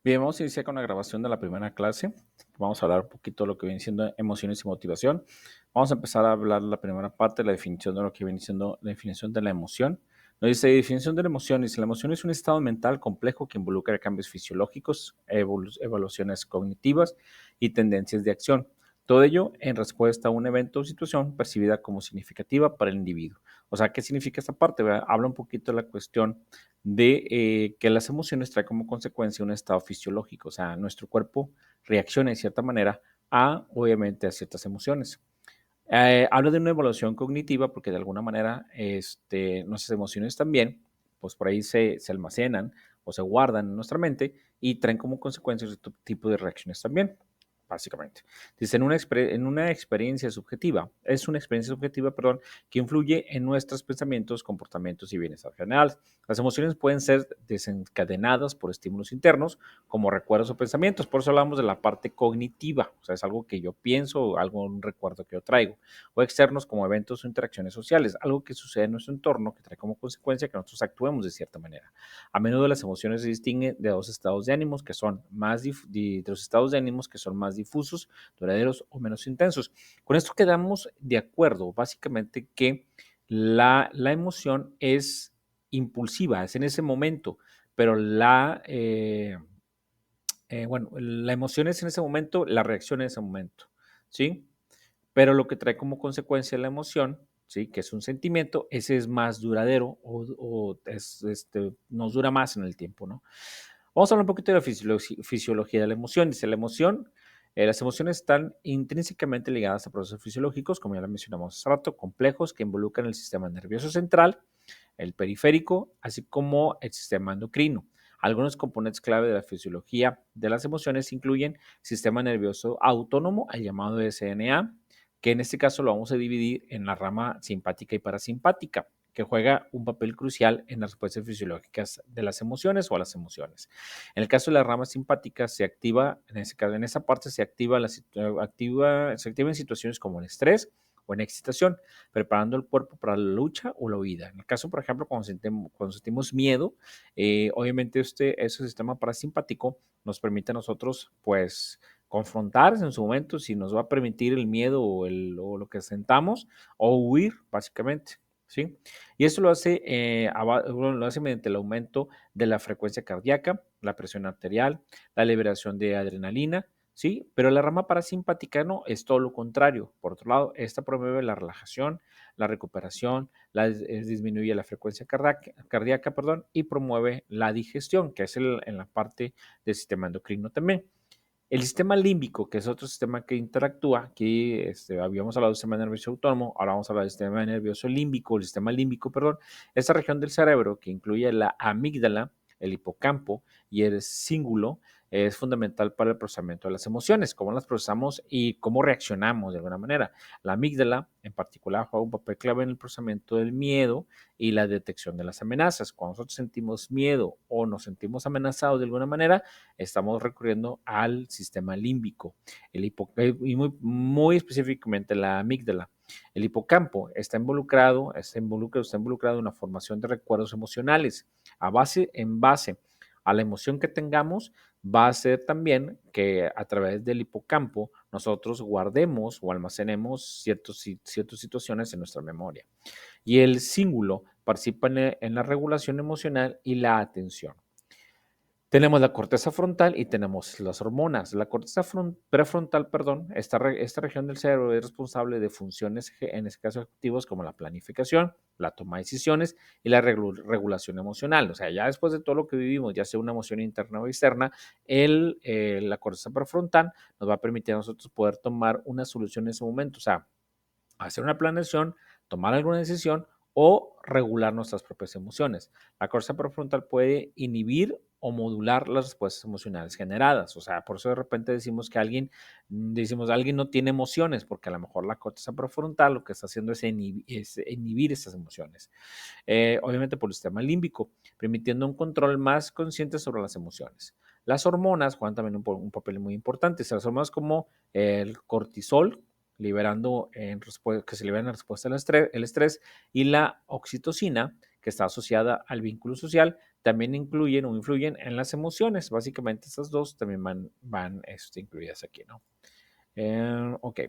Bien, vamos a iniciar con la grabación de la primera clase. Vamos a hablar un poquito de lo que viene siendo emociones y motivación. Vamos a empezar a hablar la primera parte, la definición de lo que viene siendo la definición de la emoción. Nos dice, definición de la emoción. Dice, la emoción es un estado mental complejo que involucra cambios fisiológicos, evoluciones cognitivas y tendencias de acción. Todo ello en respuesta a un evento o situación percibida como significativa para el individuo. O sea, ¿qué significa esta parte? ¿Verdad? Habla un poquito de la cuestión de que las emociones traen como consecuencia un estado fisiológico, o sea, nuestro cuerpo reacciona de cierta manera a, obviamente, a ciertas emociones. Habla de una evaluación cognitiva porque de alguna manera nuestras emociones también, pues por ahí se almacenan o se guardan en nuestra mente y traen como consecuencia este tipo de reacciones también, básicamente. Dice, en una experiencia subjetiva, es una experiencia subjetiva, perdón, que influye en nuestros pensamientos, comportamientos y bienestar general. Las emociones pueden ser desencadenadas por estímulos internos, como recuerdos o pensamientos. Por eso hablamos de la parte cognitiva, o sea, es algo que yo pienso, algo, un recuerdo que yo traigo, o externos como eventos o interacciones sociales, algo que sucede en nuestro entorno que trae como consecuencia que nosotros actuemos de cierta manera. A menudo las emociones se distinguen de dos estados de ánimos que son de los estados de ánimos que son más difusos, duraderos o menos intensos. Con esto quedamos de acuerdo, básicamente, que la emoción es impulsiva, es en ese momento, pero la emoción es en ese momento, la reacción en ese momento, ¿sí? Pero lo que trae como consecuencia la emoción, ¿sí? Que es un sentimiento, ese es más duradero nos dura más en el tiempo, ¿no? Vamos a hablar un poquito de la fisiología de la emoción. Dice, las emociones están intrínsecamente ligadas a procesos fisiológicos, como ya lo mencionamos hace rato, complejos que involucran el sistema nervioso central, el periférico, así como el sistema endocrino. Algunos componentes clave de la fisiología de las emociones incluyen sistema nervioso autónomo, el llamado SNA, que en este caso lo vamos a dividir en la rama simpática y parasimpática, que juega un papel crucial en las respuestas fisiológicas de las emociones o a las emociones. En el caso de la rama simpática, se activa, en esa parte se activa en situaciones como el estrés o en excitación, preparando el cuerpo para la lucha o la huida. En el caso, por ejemplo, cuando sentimos miedo, obviamente ese sistema parasimpático nos permite a nosotros, pues, confrontar en su momento si nos va a permitir el miedo o lo que sentamos o huir, básicamente. ¿Sí? Y esto lo hace mediante el aumento de la frecuencia cardíaca, la presión arterial, la liberación de adrenalina, ¿sí? Pero la rama parasimpática no, es todo lo contrario. Por otro lado, esta promueve la relajación, la recuperación, disminuye la frecuencia cardíaca, perdón, y promueve la digestión, que es en la parte del sistema endocrino también. El sistema límbico, que es otro sistema que interactúa, aquí habíamos hablado del sistema nervioso autónomo, ahora vamos a hablar del sistema nervioso límbico, el sistema límbico, perdón, esta región del cerebro que incluye la amígdala, el hipocampo y el cíngulo, es fundamental para el procesamiento de las emociones, cómo las procesamos y cómo reaccionamos de alguna manera. La amígdala, en particular, juega un papel clave en el procesamiento del miedo y la detección de las amenazas. Cuando nosotros sentimos miedo o nos sentimos amenazados de alguna manera, estamos recurriendo al sistema límbico y muy específicamente la amígdala. El hipocampo está involucrado en la formación de recuerdos emocionales. En base a la emoción que tengamos, va a ser también que a través del hipocampo nosotros guardemos o almacenemos ciertas situaciones en nuestra memoria. Y el cíngulo participa en la regulación emocional y la atención. Tenemos la corteza frontal y tenemos las hormonas. La corteza prefrontal, perdón, esta región del cerebro es responsable de funciones, en este caso ejecutivos, como la planificación, la toma de decisiones y la regulación emocional. O sea, ya después de todo lo que vivimos, ya sea una emoción interna o externa, la corteza prefrontal nos va a permitir a nosotros poder tomar una solución en ese momento. O sea, hacer una planeación, tomar alguna decisión o regular nuestras propias emociones. La corteza prefrontal puede inhibir o modular las respuestas emocionales generadas. O sea, por eso de repente decimos alguien no tiene emociones, porque a lo mejor la corteza prefrontal lo que está haciendo es inhibir esas emociones. Obviamente por el sistema límbico, permitiendo un control más consciente sobre las emociones. Las hormonas juegan también un papel muy importante. Las hormonas como el cortisol, que se libera en respuesta al estrés, y la oxitocina, que está asociada al vínculo social, también incluyen o influyen en las emociones. Básicamente, estas dos también van incluidas aquí, ¿no? Ok.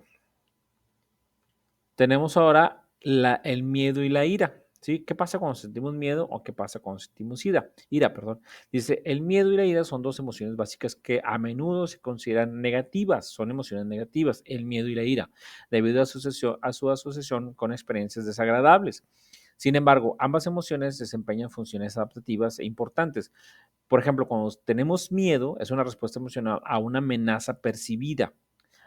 Tenemos ahora el miedo y la ira. ¿Sí? ¿Qué pasa cuando sentimos miedo o qué pasa cuando sentimos ira? Ira, perdón. Dice, el miedo y la ira son dos emociones básicas que a menudo se consideran negativas, son emociones negativas, el miedo y la ira, debido a su asociación con experiencias desagradables. Sin embargo, ambas emociones desempeñan funciones adaptativas e importantes. Por ejemplo, cuando tenemos miedo, es una respuesta emocional a una amenaza percibida,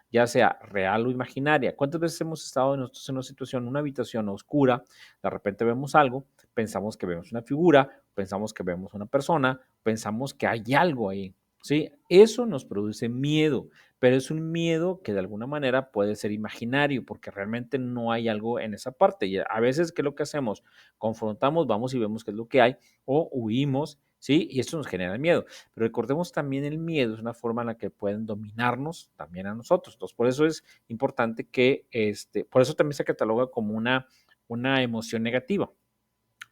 ya sea real o imaginaria. ¿Cuántas veces hemos estado nosotros en una situación, en una habitación oscura, de repente vemos algo, pensamos que vemos una figura, pensamos que vemos una persona, pensamos que hay algo ahí, ¿sí? Eso nos produce miedo, pero es un miedo que de alguna manera puede ser imaginario, porque realmente no hay algo en esa parte. Y a veces, ¿qué es lo que hacemos? Confrontamos, vamos y vemos qué es lo que hay, o huimos, ¿sí? Y esto nos genera miedo. Pero recordemos también el miedo es una forma en la que pueden dominarnos también a nosotros. Entonces, por eso es importante que, por eso también se cataloga como una emoción negativa.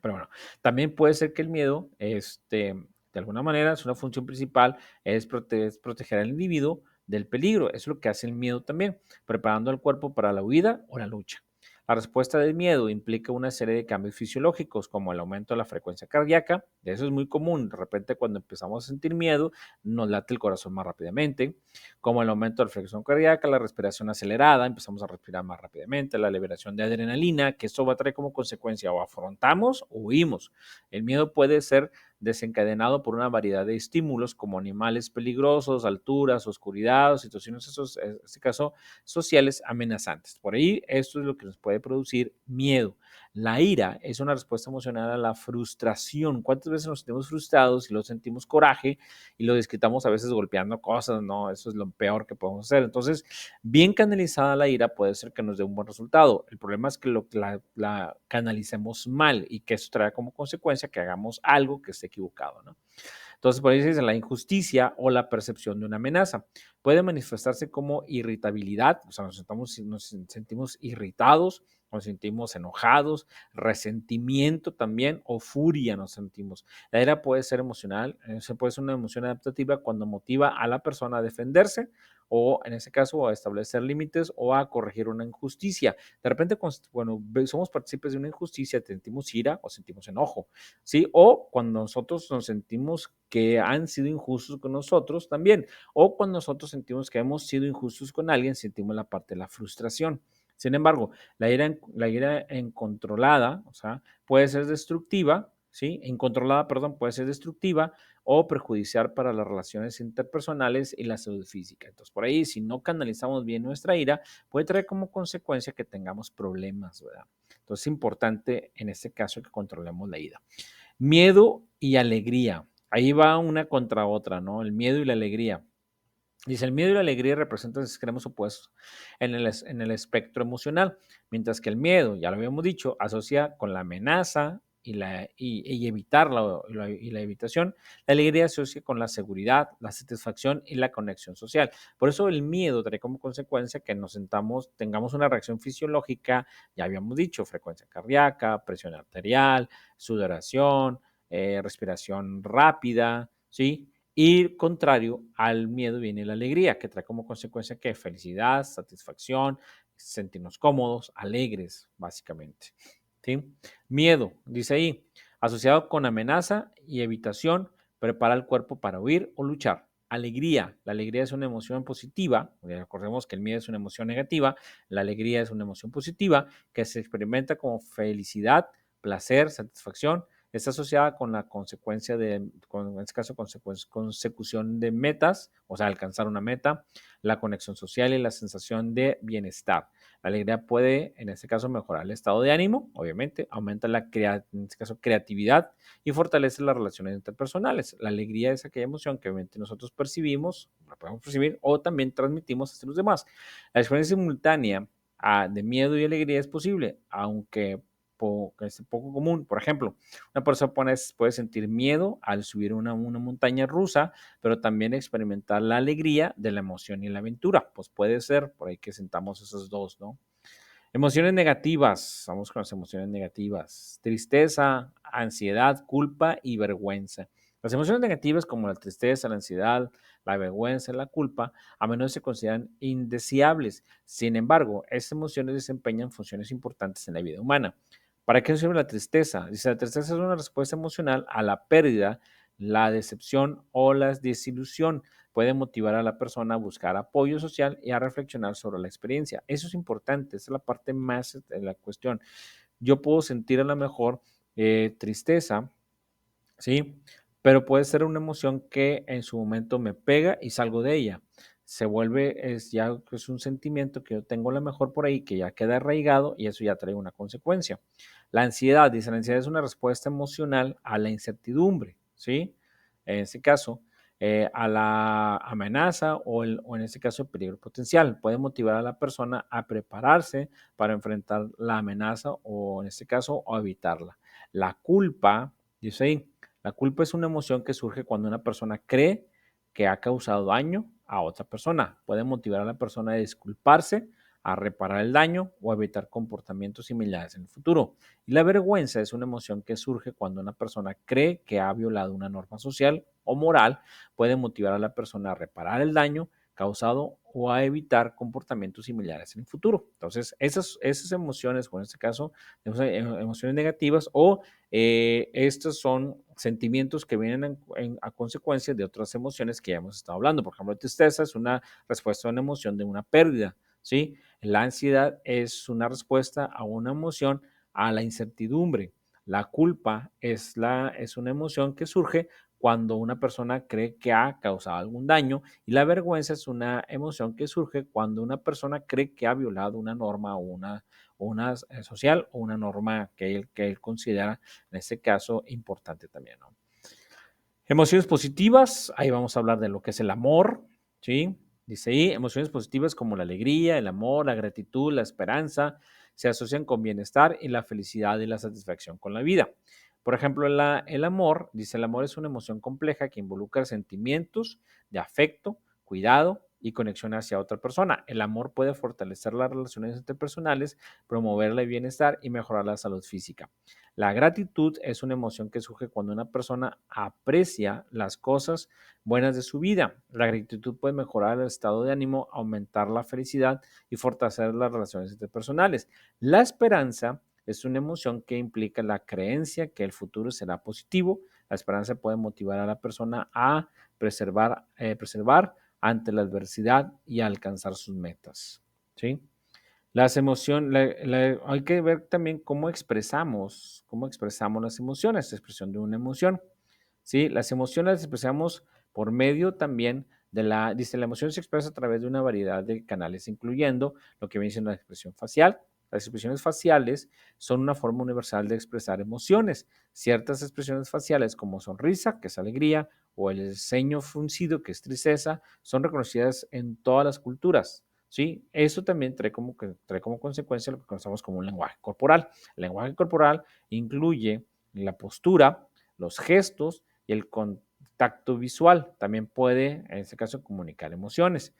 Pero bueno, también puede ser que el miedo, de alguna manera, es una función principal, es proteger al individuo del peligro. Eso es lo que hace el miedo también, preparando al cuerpo para la huida o la lucha. La respuesta del miedo implica una serie de cambios fisiológicos, como el aumento de la frecuencia cardíaca. Eso es muy común. De repente, cuando empezamos a sentir miedo, nos late el corazón más rápidamente, como el aumento de la frecuencia cardíaca, la respiración acelerada, empezamos a respirar más rápidamente, la liberación de adrenalina, que esto va a traer como consecuencia o afrontamos o huimos. El miedo puede ser desencadenado por una variedad de estímulos como animales peligrosos, alturas, oscuridad, situaciones, en este caso, sociales amenazantes. Por ahí, esto es lo que nos puede producir miedo. La ira es una respuesta emocional a la frustración. ¿Cuántas veces nos sentimos frustrados y lo sentimos coraje y lo desquitamos a veces golpeando cosas? No, eso es lo peor que podemos hacer. Entonces, bien canalizada la ira puede ser que nos dé un buen resultado. El problema es que la canalicemos mal y que eso trae como consecuencia que hagamos algo que esté equivocado, ¿no? Entonces, por ahí se dice la injusticia o la percepción de una amenaza. Puede manifestarse como irritabilidad, o sea, nos sentimos irritados, nos sentimos enojados, resentimiento también o furia nos sentimos. La ira puede ser emocional, puede ser una emoción adaptativa cuando motiva a la persona a defenderse o en ese caso a establecer límites o a corregir una injusticia. De repente, cuando somos partícipes de una injusticia, sentimos ira o sentimos enojo, ¿sí? O cuando nosotros nos sentimos que han sido injustos con nosotros también, o cuando nosotros sentimos que hemos sido injustos con alguien, sentimos la parte de la frustración. Sin embargo, la ira incontrolada, o sea, puede ser destructiva, ¿sí? Incontrolada, perdón, puede ser destructiva o perjudicial para las relaciones interpersonales y la salud física. Entonces, por ahí, si no canalizamos bien nuestra ira, puede traer como consecuencia que tengamos problemas, ¿verdad? Entonces, es importante en este caso que controlemos la ira. Miedo y alegría. Ahí va una contra otra, ¿no? El miedo y la alegría. Dice, el miedo y la alegría representan extremos opuestos en el espectro emocional, mientras que el miedo, ya lo habíamos dicho, asocia con la amenaza y evitar la evitación. La alegría asocia con la seguridad, la satisfacción y la conexión social. Por eso el miedo trae como consecuencia que tengamos una reacción fisiológica, ya habíamos dicho, frecuencia cardíaca, presión arterial, sudoración, respiración rápida, ¿sí? Y contrario al miedo viene la alegría, que trae como consecuencia que felicidad, satisfacción, sentirnos cómodos, alegres, básicamente. ¿Sí? Miedo, dice ahí, asociado con amenaza y evitación, prepara el cuerpo para huir o luchar. Alegría, la alegría es una emoción positiva, recordemos que el miedo es una emoción negativa, la alegría es una emoción positiva que se experimenta como felicidad, placer, satisfacción, está asociada con la consecuencia en este caso, consecución de metas, o sea, alcanzar una meta, la conexión social y la sensación de bienestar. La alegría puede, en este caso, mejorar el estado de ánimo, obviamente, aumenta en este caso, creatividad y fortalece las relaciones interpersonales. La alegría es aquella emoción que obviamente nosotros percibimos, la podemos percibir o también transmitimos hacia los demás. La experiencia simultánea de miedo y alegría es posible, aunque es poco común. Por ejemplo, una persona puede sentir miedo al subir una montaña rusa, pero también experimentar la alegría de la emoción y la aventura. Pues puede ser por ahí que sentamos esos dos, ¿no? Emociones negativas. Vamos con las emociones negativas. Tristeza, ansiedad, culpa y vergüenza. Las emociones negativas como la tristeza, la ansiedad, la vergüenza y la culpa a menudo se consideran indeseables. Sin embargo, estas emociones desempeñan funciones importantes en la vida humana. ¿Para qué sirve la tristeza? Dice, la tristeza es una respuesta emocional a la pérdida, la decepción o la desilusión. Puede motivar a la persona a buscar apoyo social y a reflexionar sobre la experiencia. Eso es importante, esa es la parte más de la cuestión. Yo puedo sentir a lo mejor tristeza, ¿sí? Pero puede ser una emoción que en su momento me pega y salgo de ella. Se vuelve, es un sentimiento que yo tengo a lo mejor por ahí, que ya queda arraigado y eso ya trae una consecuencia. La ansiedad, dice, la ansiedad es una respuesta emocional a la incertidumbre, ¿sí? En este caso, a la amenaza o en este caso el peligro potencial. Puede motivar a la persona a prepararse para enfrentar la amenaza o en este caso o evitarla. La culpa, dice ahí, la culpa es una emoción que surge cuando una persona cree que ha causado daño a otra persona. Puede motivar a la persona a disculparse, a reparar el daño o a evitar comportamientos similares en el futuro. Y la vergüenza es una emoción que surge cuando una persona cree que ha violado una norma social o moral. Puede motivar a la persona a reparar el daño causado o a evitar comportamientos similares en el futuro. Entonces, esas emociones, o en este caso, emociones negativas o estos son sentimientos que vienen a consecuencia de otras emociones que ya hemos estado hablando. Por ejemplo, la tristeza es una respuesta a una emoción de una pérdida, ¿sí? La ansiedad es una respuesta a una emoción a la incertidumbre. La culpa es una emoción que surge cuando una persona cree que ha causado algún daño y la vergüenza es una emoción que surge cuando una persona cree que ha violado una norma o una social o una norma que él considera en este caso importante también, ¿no? Emociones positivas, ahí vamos a hablar de lo que es el amor, ¿sí? Dice ahí, emociones positivas como la alegría, el amor, la gratitud, la esperanza, se asocian con bienestar y la felicidad y la satisfacción con la vida. Por ejemplo, el amor, dice, el amor es una emoción compleja que involucra sentimientos de afecto, cuidado y conexión hacia otra persona. El amor puede fortalecer las relaciones interpersonales, promover el bienestar y mejorar la salud física. La gratitud es una emoción que surge cuando una persona aprecia las cosas buenas de su vida. La gratitud puede mejorar el estado de ánimo, aumentar la felicidad y fortalecer las relaciones interpersonales. La esperanza es una emoción que implica la creencia que el futuro será positivo. La esperanza puede motivar a la persona a preservar ante la adversidad y a alcanzar sus metas. ¿Sí? Las emociones, hay que ver también cómo expresamos las emociones, la expresión de una emoción. ¿Sí? Las emociones las expresamos por medio también dice, la emoción se expresa a través de una variedad de canales, incluyendo lo que viene siendo la expresión facial. Las expresiones faciales son una forma universal de expresar emociones. Ciertas expresiones faciales como sonrisa, que es alegría, o el ceño fruncido, que es tristeza, son reconocidas en todas las culturas. ¿Sí? Eso también trae como consecuencia lo que conocemos como un lenguaje corporal. El lenguaje corporal incluye la postura, los gestos y el contacto visual. También puede, en este caso, comunicar emociones.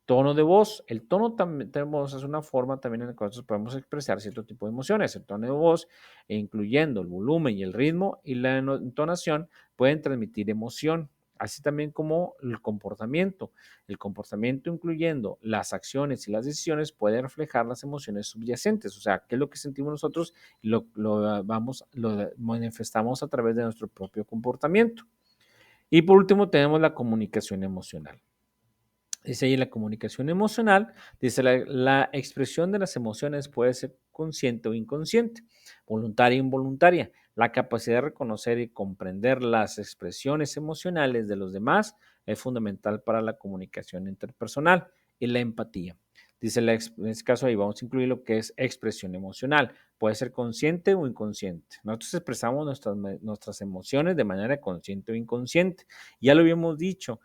Tono de voz. El tono de voz es una forma también en la que nosotros podemos expresar cierto tipo de emociones. El tono de voz, incluyendo el volumen y el ritmo y la entonación, pueden transmitir emoción, así también como el comportamiento. El comportamiento, incluyendo las acciones y las decisiones, puede reflejar las emociones subyacentes. O sea, qué es lo que sentimos nosotros y lo manifestamos a través de nuestro propio comportamiento. Y por último, tenemos la comunicación emocional. Dice ahí la comunicación emocional, dice la expresión de las emociones puede ser consciente o inconsciente, voluntaria o involuntaria. La capacidad de reconocer y comprender las expresiones emocionales de los demás es fundamental para la comunicación interpersonal y la empatía. Dice, en este caso ahí vamos a incluir lo que es expresión emocional. Puede ser consciente o inconsciente. Nosotros expresamos nuestras emociones de manera consciente o inconsciente. Ya lo habíamos dicho,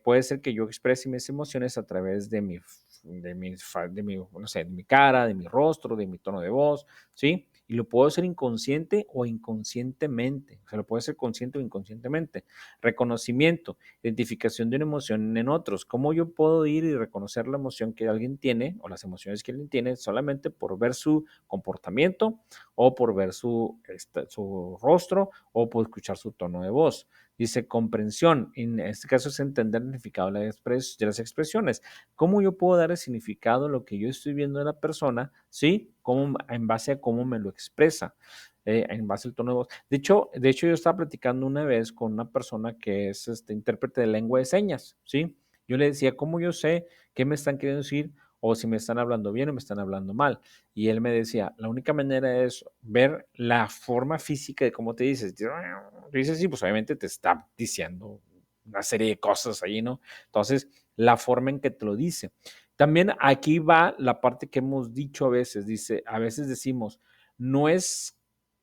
puede ser que yo exprese mis emociones a través de mi, no sé, de mi cara, de mi rostro, de mi tono de voz, ¿sí? y lo puedo hacer inconsciente o inconscientemente. O sea, lo puedo hacer consciente o inconscientemente. Reconocimiento, identificación de una emoción en otros. ¿Cómo yo puedo ir y reconocer la emoción que alguien tiene o las emociones que alguien tiene solamente por ver su comportamiento o por ver su rostro o por escuchar su tono de voz? Dice comprensión, en este caso es entender el significado de las expresiones. ¿Cómo yo puedo dar el significado a lo que yo estoy viendo de la persona? ¿Sí? ¿Cómo, en base a cómo me lo expresa? En base al tono de voz. De hecho, yo estaba platicando una vez con una persona que es intérprete de lengua de señas, ¿sí? Yo le decía, ¿cómo yo sé qué me están queriendo decir o si me están hablando bien o me están hablando mal? Y él me decía, la única manera es ver la forma física de cómo te dices. Dices, sí, pues obviamente te está diciendo una serie de cosas ahí, ¿no? Entonces, la forma en que te lo dice. También aquí va la parte que hemos dicho a veces, dice, a veces decimos, no es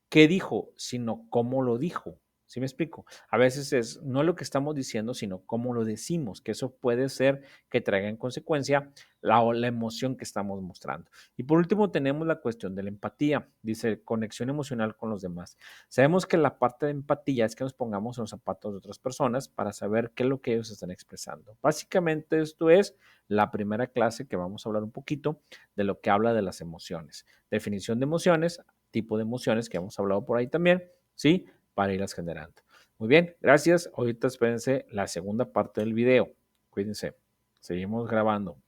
qué dijo, sino cómo lo dijo. ¿Sí me explico? A veces es no lo que estamos diciendo, sino cómo lo decimos, que eso puede ser que traiga en consecuencia la emoción que estamos mostrando. Y por último tenemos la cuestión de la empatía. Dice conexión emocional con los demás. Sabemos que la parte de empatía es que nos pongamos en los zapatos de otras personas para saber qué es lo que ellos están expresando. Básicamente esto es la primera clase que vamos a hablar un poquito de lo que habla de las emociones. Definición de emociones, tipo de emociones que hemos hablado por ahí también, ¿sí? Para irlas generando. Muy bien, gracias. Ahorita espérense la segunda parte del video. Cuídense. Seguimos grabando.